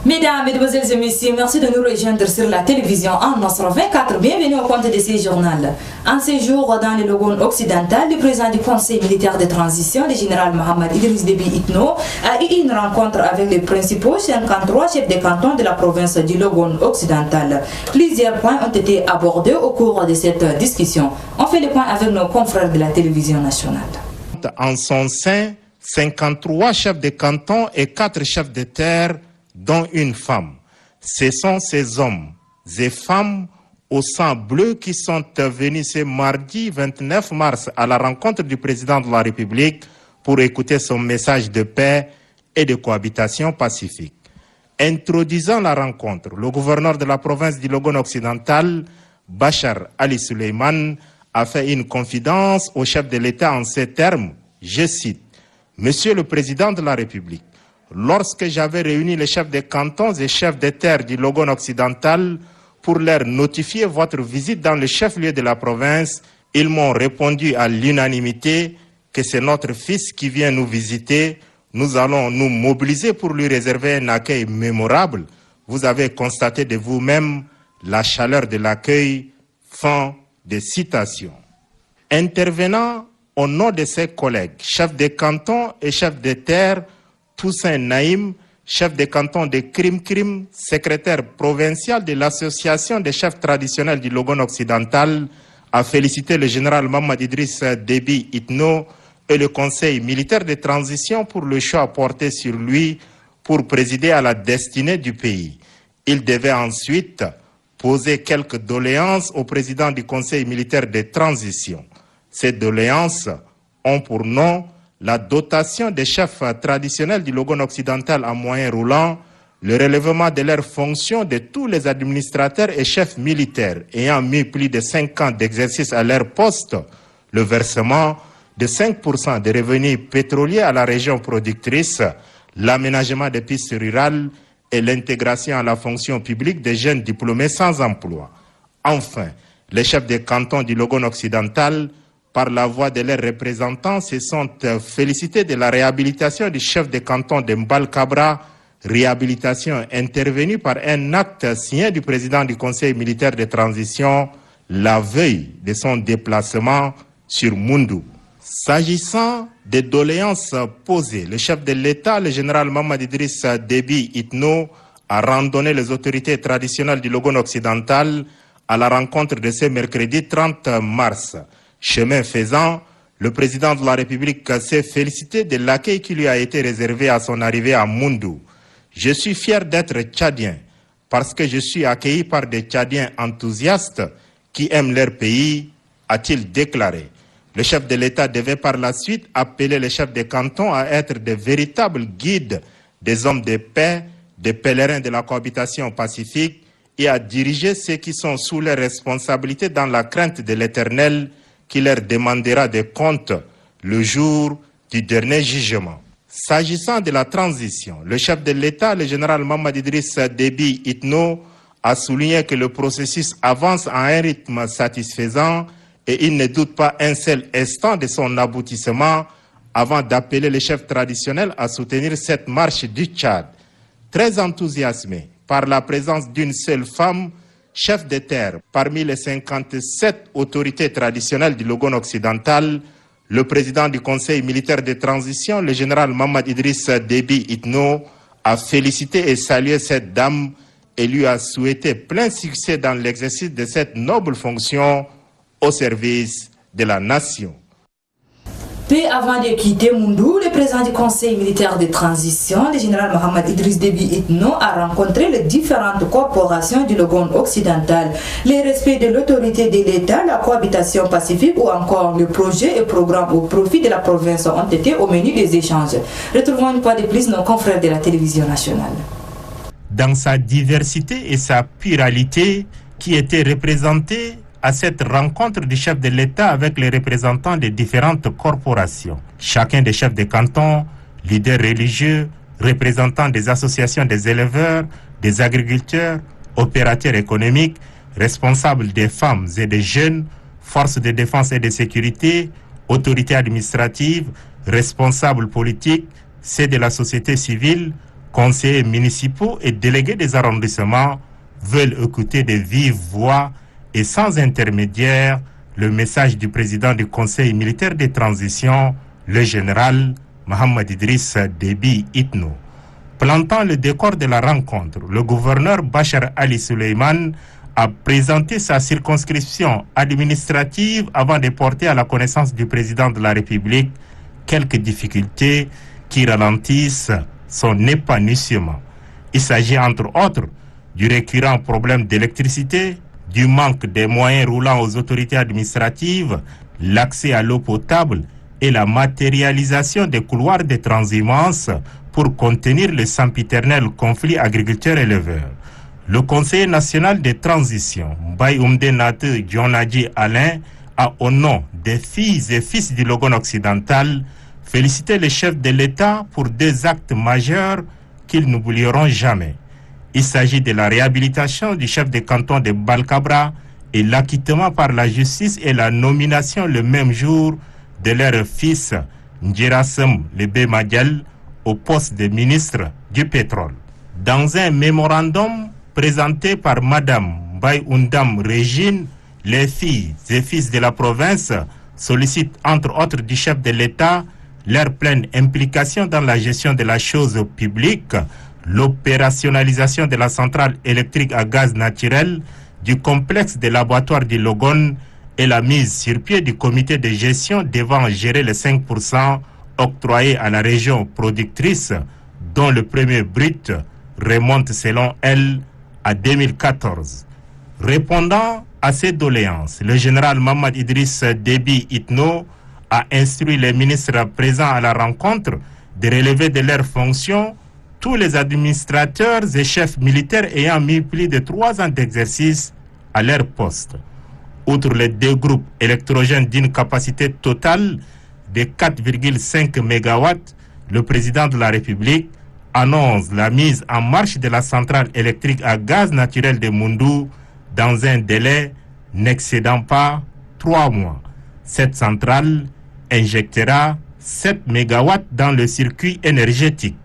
Mesdames, Mesdemoiselles et Messieurs, merci de nous rejoindre sur la télévision en Nostre 24. Bienvenue au compte de ces journaux. En séjour dans le Logone occidental, le président du Conseil militaire de transition, le général Mohamed Idriss Déby Itno, a eu une rencontre avec les principaux 53 chefs de canton de la province du Logone occidental. Plusieurs points ont été abordés au cours de cette discussion. On fait le point avec nos confrères de la télévision nationale. En son sein, 53 chefs de canton et 4 chefs de terre, dont une femme. Ce sont ces hommes et femmes au sang bleu qui sont venus ce mardi 29 mars à la rencontre du président de la République pour écouter son message de paix et de cohabitation pacifique. Introduisant la rencontre, le gouverneur de la province du Logone occidental, Bachar Ali Suleiman, a fait une confidence au chef de l'État en ces termes, je cite, « Monsieur le Président de la République, lorsque j'avais réuni les chefs des cantons et chefs des terres du Logone occidental pour leur notifier votre visite dans le chef-lieu de la province, ils m'ont répondu à l'unanimité que c'est notre fils qui vient nous visiter. Nous allons nous mobiliser pour lui réserver un accueil mémorable. Vous avez constaté de vous-même la chaleur de l'accueil. » Fin de citation. Intervenant au nom de ses collègues, chefs des cantons et chefs des terres, Toussaint Naïm, chef de canton de Krim, secrétaire provincial de l'association des chefs traditionnels du Logone occidental, a félicité le général Mohamed Idriss Déby Itno et le conseil militaire de transition pour le choix porté sur lui pour présider à la destinée du pays. Il devait ensuite poser quelques doléances au président du conseil militaire de transition. Ces doléances ont pour nom la dotation des chefs traditionnels du Logone occidental en moyen roulant, le relèvement de leurs fonctions de tous les administrateurs et chefs militaires ayant mis plus de 5 ans d'exercice à leur poste, le versement de 5% des revenus pétroliers à la région productrice, l'aménagement des pistes rurales et l'intégration à la fonction publique des jeunes diplômés sans emploi. Enfin, les chefs des cantons du Logone occidental, par la voix de leurs représentants, se sont félicités de la réhabilitation du chef de canton de Mbalkabra, réhabilitation intervenue par un acte signé du président du Conseil militaire de transition la veille de son déplacement sur Moundou. S'agissant des doléances posées, le chef de l'État, le général Mohamed Idriss Déby Itno, a randonné les autorités traditionnelles du Logone occidental à la rencontre de ce mercredi 30 mars. Chemin faisant, le président de la République s'est félicité de l'accueil qui lui a été réservé à son arrivée à Moundou. Je suis fier d'être tchadien parce que je suis accueilli par des Tchadiens enthousiastes qui aiment leur pays, a-t-il déclaré. Le chef de l'État devait par la suite appeler les chefs des cantons à être de véritables guides, des hommes de paix, des pèlerins de la cohabitation pacifique et à diriger ceux qui sont sous leur responsabilité dans la crainte de l'Éternel qui leur demandera des comptes le jour du dernier jugement. S'agissant de la transition, le chef de l'État, le général Mohamed Idriss Déby Itno, a souligné que le processus avance à un rythme satisfaisant et il ne doute pas un seul instant de son aboutissement avant d'appeler les chefs traditionnels à soutenir cette marche du Tchad. Très enthousiasmé par la présence d'une seule femme, chef de terre parmi les 57 autorités traditionnelles du Logone occidental, le président du Conseil militaire de transition, le général Mohamed Idriss Déby Itno, a félicité et salué cette dame et lui a souhaité plein succès dans l'exercice de cette noble fonction au service de la nation. Peu avant de quitter Moundou, le président du Conseil militaire de transition, le général Mohamed Idriss Déby Itno, a rencontré les différentes corporations du Logone occidental. Le respect de l'autorité de l'État, la cohabitation pacifique ou encore le projet et programme au profit de la province ont été au menu des échanges. Retrouvons une fois de plus nos confrères de la télévision nationale. Dans sa diversité et sa pluralité qui étaient représentées à cette rencontre du chef de l'État avec les représentants des différentes corporations. Chacun des chefs de canton, leaders religieux, représentants des associations des éleveurs, des agriculteurs, opérateurs économiques, responsables des femmes et des jeunes, forces de défense et de sécurité, autorités administratives, responsables politiques, ceux de la société civile, conseillers municipaux et délégués des arrondissements veulent écouter de vive voix et sans intermédiaire le message du président du Conseil militaire de transition, le général Mohamed Idriss Déby Itno. Plantant le décor de la rencontre, le gouverneur Bachar Ali Suleiman a présenté sa circonscription administrative avant de porter à la connaissance du président de la République quelques difficultés qui ralentissent son épanouissement. Il s'agit entre autres du récurrent problème d'électricité, du manque des moyens roulant aux autorités administratives, l'accès à l'eau potable et la matérialisation des couloirs de transhumance pour contenir le sempiternel conflit agriculteur-éleveur. Le conseiller national de transition, Bayoumde Nate Djonadji Alain, a au nom des filles et fils du Logone occidental félicité le chef de l'État pour deux actes majeurs qu'ils n'oublieront jamais. Il s'agit de la réhabilitation du chef de canton de Balkabra et l'acquittement par la justice et la nomination le même jour de leur fils Ndjerassem Lebe Madial au poste de ministre du pétrole. Dans un mémorandum présenté par Madame Bayoundam Régine, les filles et fils de la province sollicitent entre autres du chef de l'État leur pleine implication dans la gestion de la chose publique, l'opérationnalisation de la centrale électrique à gaz naturel, du complexe de laboratoire du Logone et la mise sur pied du comité de gestion devant gérer les 5% octroyés à la région productrice, dont le premier brut remonte selon elle à 2014. Répondant à ces doléances, le général Mohamed Idriss Déby Itno a instruit les ministres présents à la rencontre de relever de leurs fonctions tous les administrateurs et chefs militaires ayant mis plus de 3 ans d'exercice à leur poste. Outre les deux groupes électrogènes d'une capacité totale de 4,5 MW, le président de la République annonce la mise en marche de la centrale électrique à gaz naturel de Moundou dans un délai n'excédant pas 3 mois. Cette centrale injectera 7 MW dans le circuit énergétique.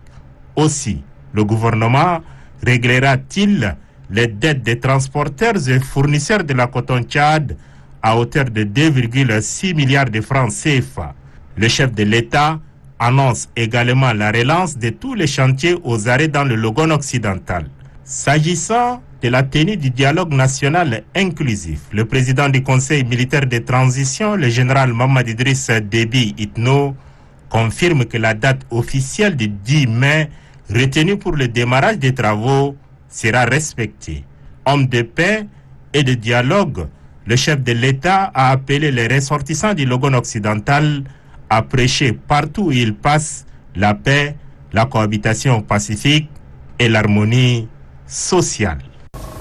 Aussi, le gouvernement réglera-t-il les dettes des transporteurs et fournisseurs de la coton-Tchad à hauteur de 2,6 milliards de francs CFA. Le chef de l'État annonce également la relance de tous les chantiers aux arrêts dans le Logone occidental. S'agissant de la tenue du dialogue national inclusif, le président du Conseil militaire de transition, le général Mohamed Idriss Déby Itno, confirme que la date officielle du 10 mai retenue pour le démarrage des travaux sera respectée. Homme de paix et de dialogue, le chef de l'État a appelé les ressortissants du Logone occidental à prêcher partout où ils passent la paix, la cohabitation pacifique et l'harmonie sociale.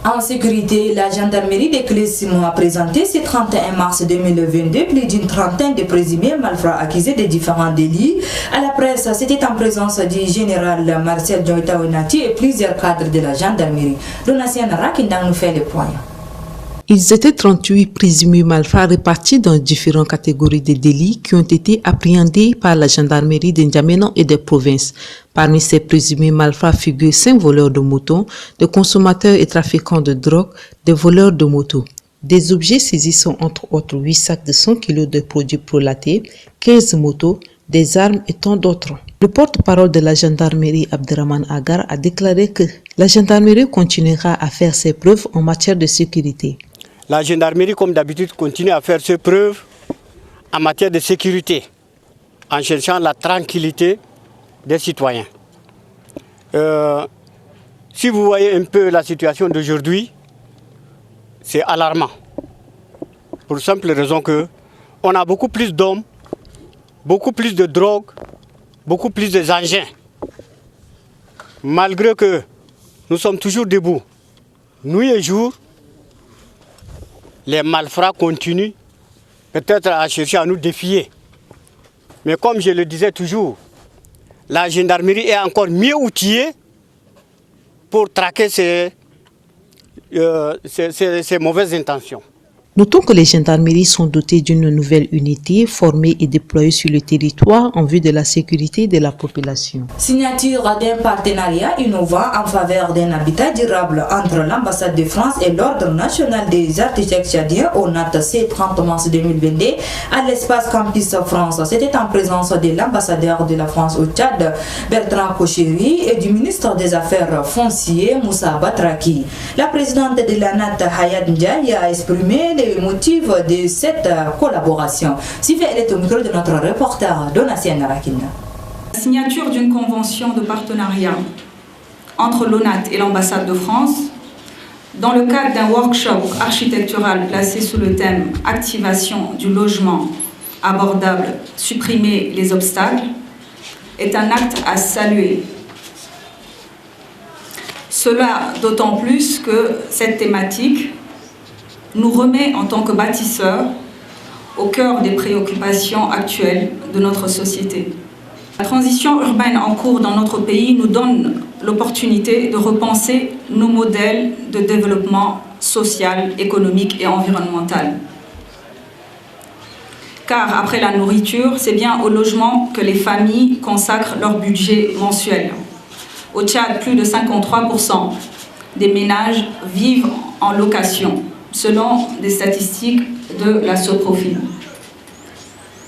En sécurité, la gendarmerie de Clé-Simon a présenté ce 31 mars 2022 plus d'une trentaine de présumés malfrats accusés de différents délits. À la presse, c'était en présence du général Marcel Djoïta Onati et plusieurs cadres de la gendarmerie. Donatien Rakindang nous fait le point. Ils étaient 38 présumés malfrats répartis dans différentes catégories de délits qui ont été appréhendés par la gendarmerie de N'Djamena et des provinces. Parmi ces présumés malfrats figurent 5 voleurs de motos, des consommateurs et trafiquants de drogue, des voleurs de motos. Des objets saisis sont entre autres 8 sacs de 100 kg de produits prolatés, 15 motos, des armes et tant d'autres. Le porte-parole de la gendarmerie, Abderrahman Agar, a déclaré que la gendarmerie continuera à faire ses preuves en matière de sécurité. La gendarmerie, comme d'habitude, continue à faire ses preuves en matière de sécurité, en cherchant la tranquillité des citoyens. Si vous voyez un peu la situation d'aujourd'hui, c'est alarmant. Pour la simple raison qu'on a beaucoup plus d'hommes, beaucoup plus de drogue, beaucoup plus d'engins. Malgré que nous sommes toujours debout, nuit et jour, les malfrats continuent peut-être à chercher à nous défier. Mais comme je le disais toujours, la gendarmerie est encore mieux outillée pour traquer ces mauvaises intentions. Notons que les gendarmeries sont dotées d'une nouvelle unité formée et déployée sur le territoire en vue de la sécurité de la population. Signature d'un partenariat innovant en faveur d'un habitat durable entre l'ambassade de France et l'Ordre national des architectes tchadiens au NAT C 30 mars 2022 à l'espace Campus France. C'était en présence de l'ambassadeur de la France au Tchad, Bertrand Kocheri, et du ministre des Affaires foncières, Moussa Batraki. La présidente de la NAT, Hayat Ndiaye, a exprimé les motifs de cette collaboration. Suivez, elle est au micro de notre reporter Donatien Narakina. La signature d'une convention de partenariat entre l'ONAT et l'ambassade de France dans le cadre d'un workshop architectural placé sous le thème « Activation du logement abordable, supprimer les obstacles » est un acte à saluer. Cela d'autant plus que cette thématique nous remet en tant que bâtisseurs au cœur des préoccupations actuelles de notre société. La transition urbaine en cours dans notre pays nous donne l'opportunité de repenser nos modèles de développement social, économique et environnemental. Car après la nourriture, c'est bien au logement que les familles consacrent leur budget mensuel. Au Tchad, plus de 53% des ménages vivent en location, selon des statistiques de la Soprofil.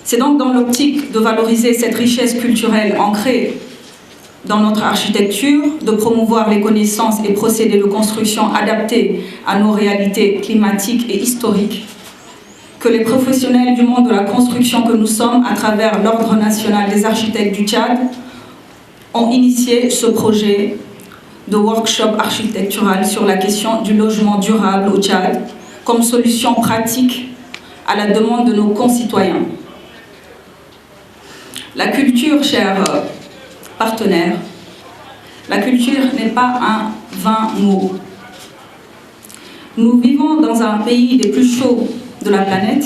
C'est donc dans l'optique de valoriser cette richesse culturelle ancrée dans notre architecture, de promouvoir les connaissances et procédés de construction adaptés à nos réalités climatiques et historiques, que les professionnels du monde de la construction que nous sommes, à travers l'Ordre national des architectes du Tchad, ont initié ce projet de workshop architectural sur la question du logement durable au Tchad, comme solution pratique à la demande de nos concitoyens. La culture, chers partenaires, la culture n'est pas un vain mot. Nous vivons dans un pays des plus chauds de la planète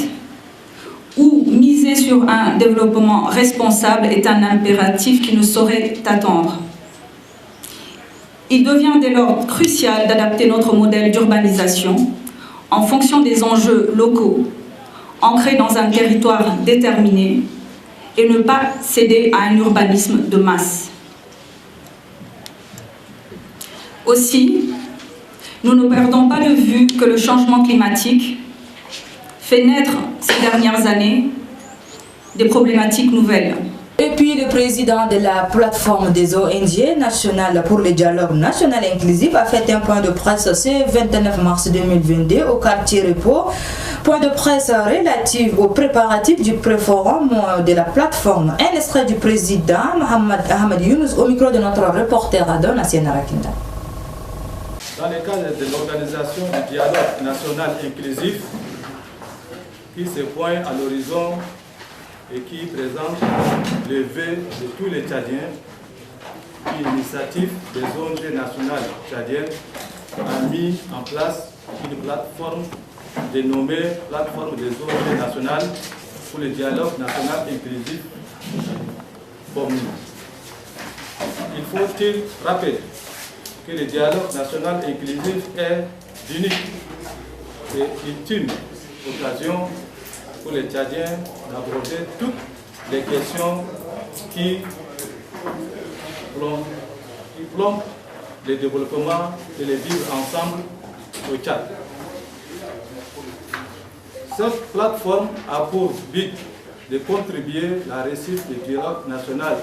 où miser sur un développement responsable est un impératif qui ne saurait attendre. Il devient dès lors crucial d'adapter notre modèle d'urbanisation en fonction des enjeux locaux, ancrés dans un territoire déterminé, et ne pas céder à un urbanisme de masse. Aussi, nous ne perdons pas de vue que le changement climatique fait naître ces dernières années des problématiques nouvelles. Et puis le président de la plateforme des ONG nationales pour le dialogue national inclusif a fait un point de presse ce 29 mars 2022 au quartier Repos. Point de presse relatif aux préparatifs du pré-forum de la plateforme. Un extrait du président Mohamed Ahmed Younous au micro de notre reporter Donatien Narakinda. Dans le cadre de l'organisation du dialogue national inclusif qui se pointe à l'horizon et qui présente le vœu de tous les Tchadiens, l'initiative des ONG nationales tchadiennes a mis en place une plateforme dénommée Plateforme des ONG nationales pour le dialogue national inclusif FOMNI. Il faut-il rappeler que le dialogue national inclusif est d'unique et ultime occasion pour les Tchadiens d'aborder toutes les questions qui plombent le développement et le vivre ensemble au Tchad. Cette plateforme a pour but de contribuer à la réussite du dialogue national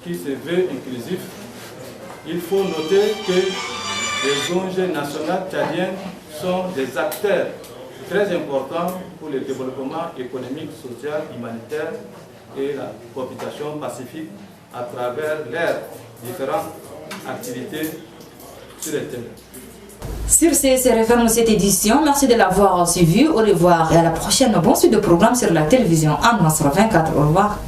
qui se veut inclusif. Il faut noter que les ONG nationales tchadiennes sont des acteurs très importants pour le développement économique, social, humanitaire et la cohabitation pacifique à travers leurs différentes activités sur le terrain. Sur ces referme cette édition. Merci de l'avoir suivi. Au revoir et à la prochaine. Bon suite de programme sur la télévision en 24. Au revoir.